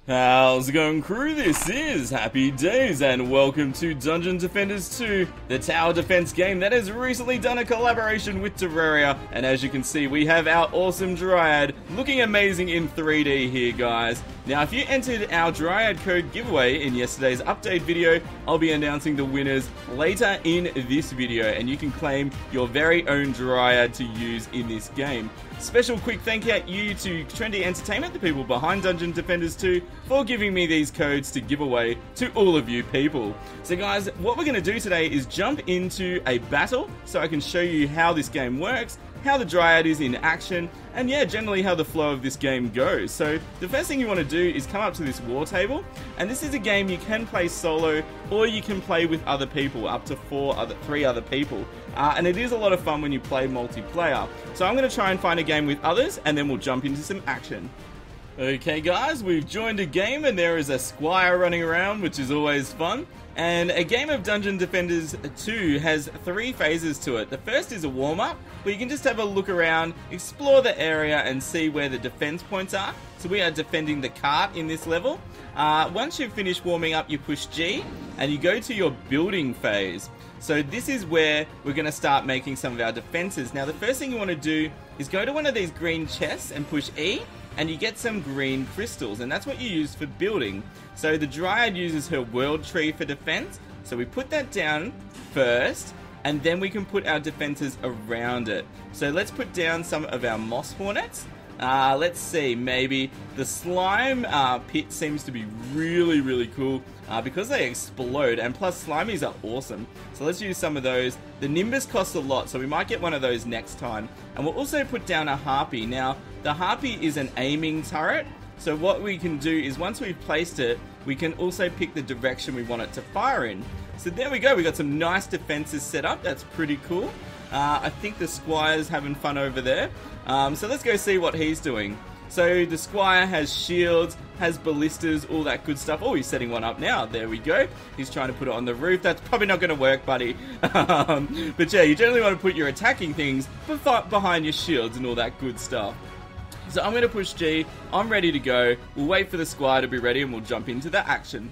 How's it going, crew? This is Happy Days, and welcome to Dungeon Defenders 2, the tower defense game that has recently done a collaboration with Terraria. And as you can see, we have our awesome Dryad looking amazing in 3D here, guys. Now, if you entered our Dryad code giveaway in yesterday's update video, I'll be announcing the winners later in this video, and you can claim your very own Dryad to use in this game. Special quick thank you to Trendy Entertainment, the people behind Dungeon Defenders 2, for giving me these codes to give away to all of you people. So guys, what we're going to do today is jump into a battle so I can show you how this game works, how the Dryad is in action, and yeah, generally how the flow of this game goes. So the first thing you want to do is come up to this war table, and this is a game you can play solo or you can play with other people, up to three other people. And it is a lot of fun when you play multiplayer. So I'm going to try and find a game with others, and then we'll jump into some action. Okay guys, we've joined a game and there is a squire running around, which is always fun. And a game of Dungeon Defenders 2 has 3 phases to it. The first is a warm-up, where you can just have a look around, explore the area and see where the defense points are. So we are defending the cart in this level. Once you've finished warming up, you push G and you go to your building phase. So this is where we're going to start making some of our defenses. Now the first thing you want to do is go to one of these green chests and push E, and you get some green crystals, and that's what you use for building. So the Dryad uses her world tree for defense, so we put that down first, and then we can put our defenses around it. So let's put down some of our moss hornets. Let's see, maybe the slime pit seems to be really cool because they explode, and plus slimies are awesome. So let's use some of those. The Nimbus costs a lot, so we might get one of those next time. And we'll also put down a harpy. Now, the harpy is an aiming turret, so what we can do is once we've placed it, we can also pick the direction we want it to fire in. So there we go, we got some nice defenses set up. That's pretty cool. I think the squire's having fun over there. So let's go see what he's doing. So the squire has shields, has ballistas, all that good stuff. Oh, he's setting one up now. There we go. He's trying to put it on the roof. That's probably not going to work, buddy. But yeah, you generally want to put your attacking things behind your shields and all that good stuff. So I'm going to push G. I'm ready to go. We'll wait for the squire to be ready and we'll jump into the action.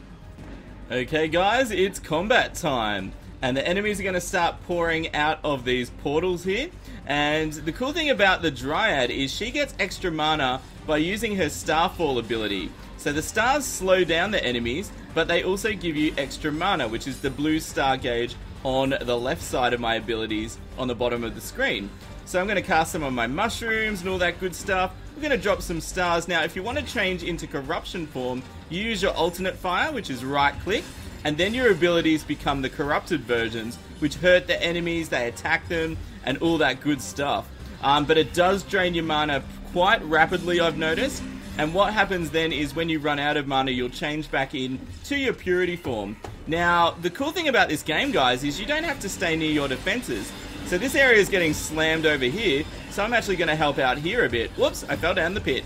Okay guys, it's combat time. And the enemies are going to start pouring out of these portals here. And the cool thing about the Dryad is she gets extra mana by using her Starfall ability. So the stars slow down the enemies, but they also give you extra mana, which is the blue star gauge on the left side of my abilities on the bottom of the screen. So I'm going to cast some of my mushrooms and all that good stuff. We're going to drop some stars. Now, if you want to change into corruption form, you use your alternate fire, which is right click. And then your abilities become the corrupted versions, which hurt the enemies, they attack them, and all that good stuff. But it does drain your mana quite rapidly, I've noticed. And what happens then is when you run out of mana, you'll change back in to your purity form. Now, the cool thing about this game, guys, is you don't have to stay near your defenses. So this area is getting slammed over here, so I'm actually going to help out here a bit. Whoops, I fell down the pit.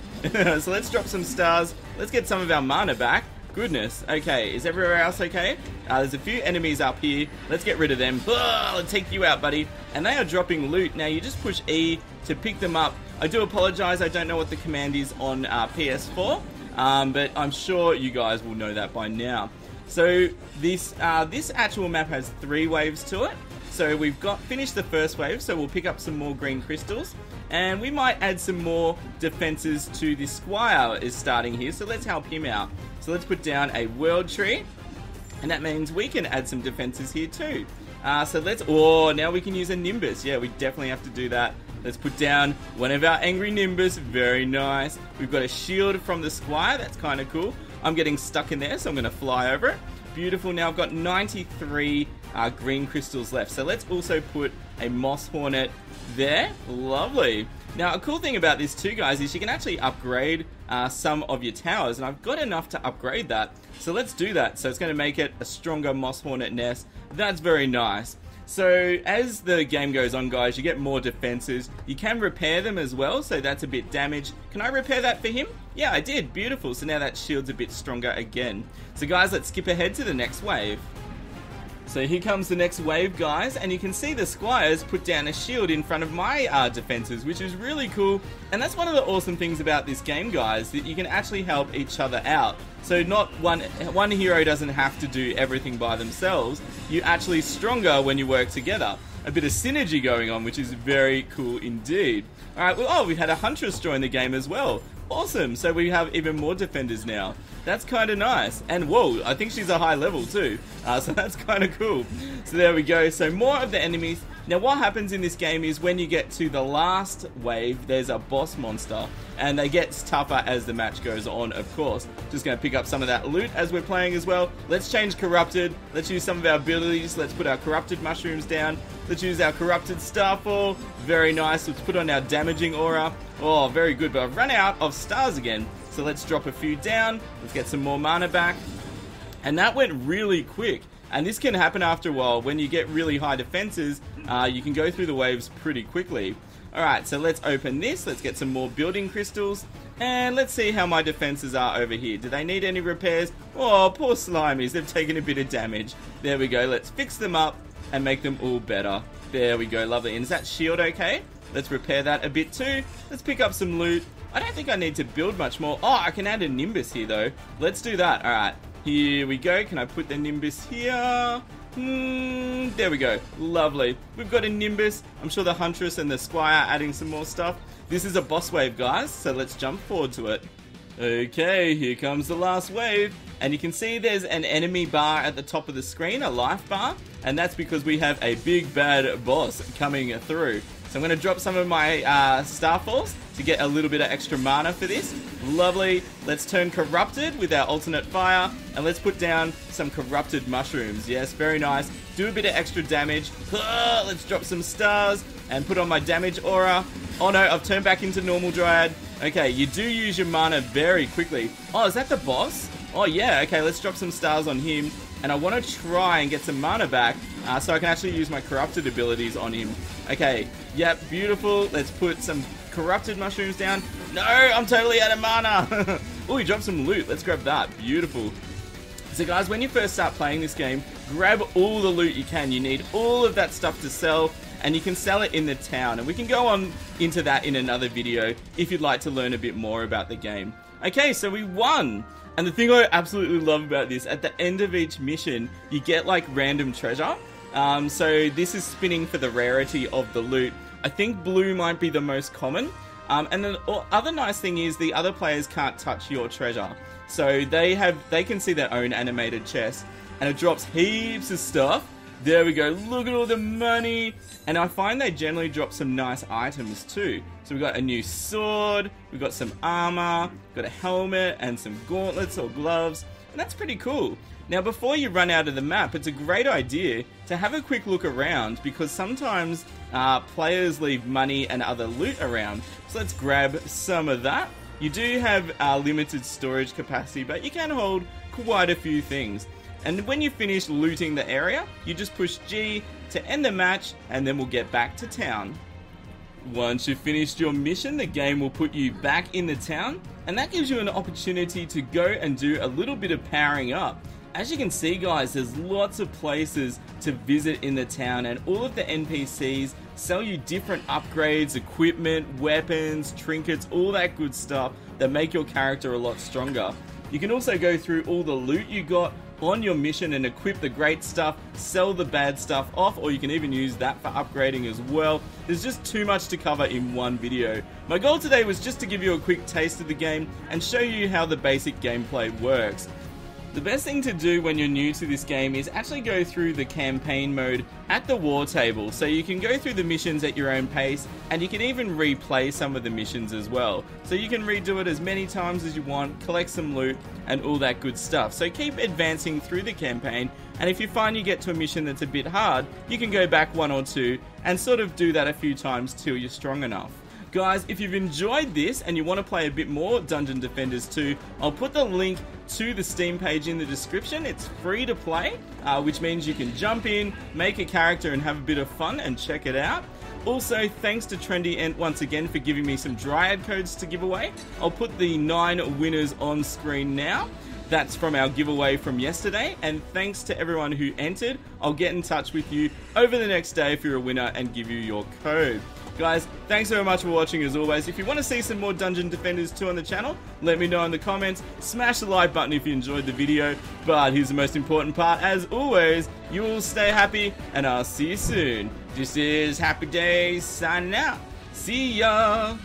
So let's drop some stars. Let's get some of our mana back. Goodness. Okay, is everywhere else okay? There's a few enemies up here. Let's get rid of them. I'll take you out, buddy. And they are dropping loot. Now, you just push E to pick them up. I do apologize. I don't know what the command is on PS4, but I'm sure you guys will know that by now. So this actual map has 3 waves to it. So we've finished the first wave, so we'll pick up some more green crystals. And we might add some more defenses to this squire is starting here, so let's help him out. So let's put down a world tree, and that means we can add some defenses here too. Now we can use a Nimbus. Yeah, we definitely have to do that. Let's put down one of our angry Nimbus. Very nice. We've got a shield from the squire. That's kind of cool. I'm getting stuck in there, so I'm going to fly over it. Beautiful. Now I've got 93 green crystals left. So let's also put a moss hornet there. Lovely. Now a cool thing about this too, guys, is you can actually upgrade some of your towers, and I've got enough to upgrade that. So let's do that. So it's going to make it a stronger moss hornet nest. That's very nice. So as the game goes on, guys, you get more defenses. You can repair them as well, so that's a bit damaged. Can I repair that for him? Yeah, I did. Beautiful. So now that shield's a bit stronger again. So guys, let's skip ahead to the next wave. So here comes the next wave, guys, and you can see the squires put down a shield in front of my defenses, which is really cool. And that's one of the awesome things about this game, guys, that you can actually help each other out. So not one hero doesn't have to do everything by themselves. You're actually stronger when you work together. A bit of synergy going on, which is very cool indeed. Alright, well, oh, we've had a huntress join the game as well. Awesome, so we have even more defenders now. That's kind of nice. And whoa, I think she's a high level too. So that's kind of cool. So there we go. So more of the enemies. Now what happens in this game is when you get to the last wave, there's a boss monster. And they get tougher as the match goes on, of course. Just going to pick up some of that loot as we're playing as well. Let's change Corrupted. Let's use some of our abilities. Let's put our Corrupted mushrooms down. Let's use our Corrupted Starfall. Very nice. Let's put on our Damaging Aura. Oh, very good. But I've run out of stars again. So let's drop a few down. Let's get some more mana back. And that went really quick. And this can happen after a while. When you get really high defenses, you can go through the waves pretty quickly. Alright, so let's open this. Let's get some more building crystals. And let's see how my defenses are over here. Do they need any repairs? Oh, poor slimies. They've taken a bit of damage. There we go. Let's fix them up and make them all better. There we go. Lovely. And is that shield okay? Let's repair that a bit too. Let's pick up some loot. I don't think I need to build much more. Oh, I can add a Nimbus here though. Let's do that. Alright, here we go. Can I put the Nimbus here? There we go. Lovely. We've got a Nimbus. I'm sure the Huntress and the Squire are adding some more stuff. This is a boss wave, guys, so let's jump forward to it. Okay, here comes the last wave. And you can see there's an enemy bar at the top of the screen, a life bar. And that's because we have a big bad boss coming through. So I'm going to drop some of my Starfalls to get a little bit of extra mana for this. Lovely. Let's turn Corrupted with our alternate fire. And let's put down some Corrupted mushrooms. Yes, very nice. Do a bit of extra damage. Let's drop some stars and put on my damage aura. Oh no, I've turned back into normal Dryad. Okay, you do use your mana very quickly. Oh, is that the boss? Oh yeah, okay, let's drop some stars on him. And I want to try and get some mana back so I can actually use my Corrupted abilities on him. Okay, yep, beautiful. Let's put some Corrupted mushrooms down. No, I'm totally out of mana. Oh, he dropped some loot. Let's grab that. Beautiful. So guys, when you first start playing this game, grab all the loot you can. You need all of that stuff to sell, and you can sell it in the town. And we can go on into that in another video if you'd like to learn a bit more about the game. Okay, so we won. And the thing I absolutely love about this, at the end of each mission, you get like random treasure. So this is spinning for the rarity of the loot. I think blue might be the most common. And the other nice thing is the other players can't touch your treasure. So they can see their own animated chest. And it drops heaps of stuff. There we go. Look at all the money. And I find they generally drop some nice items too. So we've got a new sword, we've got some armor, we've got a helmet and some gauntlets or gloves. And that's pretty cool. Now before you run out of the map, it's a great idea to have a quick look around, because sometimes players leave money and other loot around. So let's grab some of that. You do have limited storage capacity, but you can hold quite a few things. And when you finish looting the area, you just push G to end the match, and then we'll get back to town. Once you've finished your mission, the game will put you back in the town, and that gives you an opportunity to go and do a little bit of powering up. As you can see, guys, there's lots of places to visit in the town, and all of the NPCs sell you different upgrades, equipment, weapons, trinkets, all that good stuff that make your character a lot stronger. You can also go through all the loot you got on your mission and equip the great stuff, sell the bad stuff off, or you can even use that for upgrading as well. There's just too much to cover in one video. My goal today was just to give you a quick taste of the game and show you how the basic gameplay works. The best thing to do when you're new to this game is actually go through the campaign mode at the war table, so you can go through the missions at your own pace, and you can even replay some of the missions as well. So you can redo it as many times as you want, collect some loot, and all that good stuff. So keep advancing through the campaign, and if you find you get to a mission that's a bit hard, you can go back one or two and sort of do that a few times till you're strong enough. Guys, if you've enjoyed this and you want to play a bit more Dungeon Defenders 2, I'll put the link to the Steam page in the description. It's free to play, which means you can jump in, make a character and have a bit of fun and check it out. Also, thanks to Trendy Ent once again for giving me some Dryad codes to give away. I'll put the 9 winners on screen now. That's from our giveaway from yesterday, and thanks to everyone who entered. I'll get in touch with you over the next day if you're a winner and give you your code. Guys, thanks so much for watching as always. If you want to see some more Dungeon Defenders 2 on the channel, let me know in the comments. Smash the like button if you enjoyed the video. But here's the most important part. As always, you all stay happy, and I'll see you soon. This is Happy Days signing out. See ya!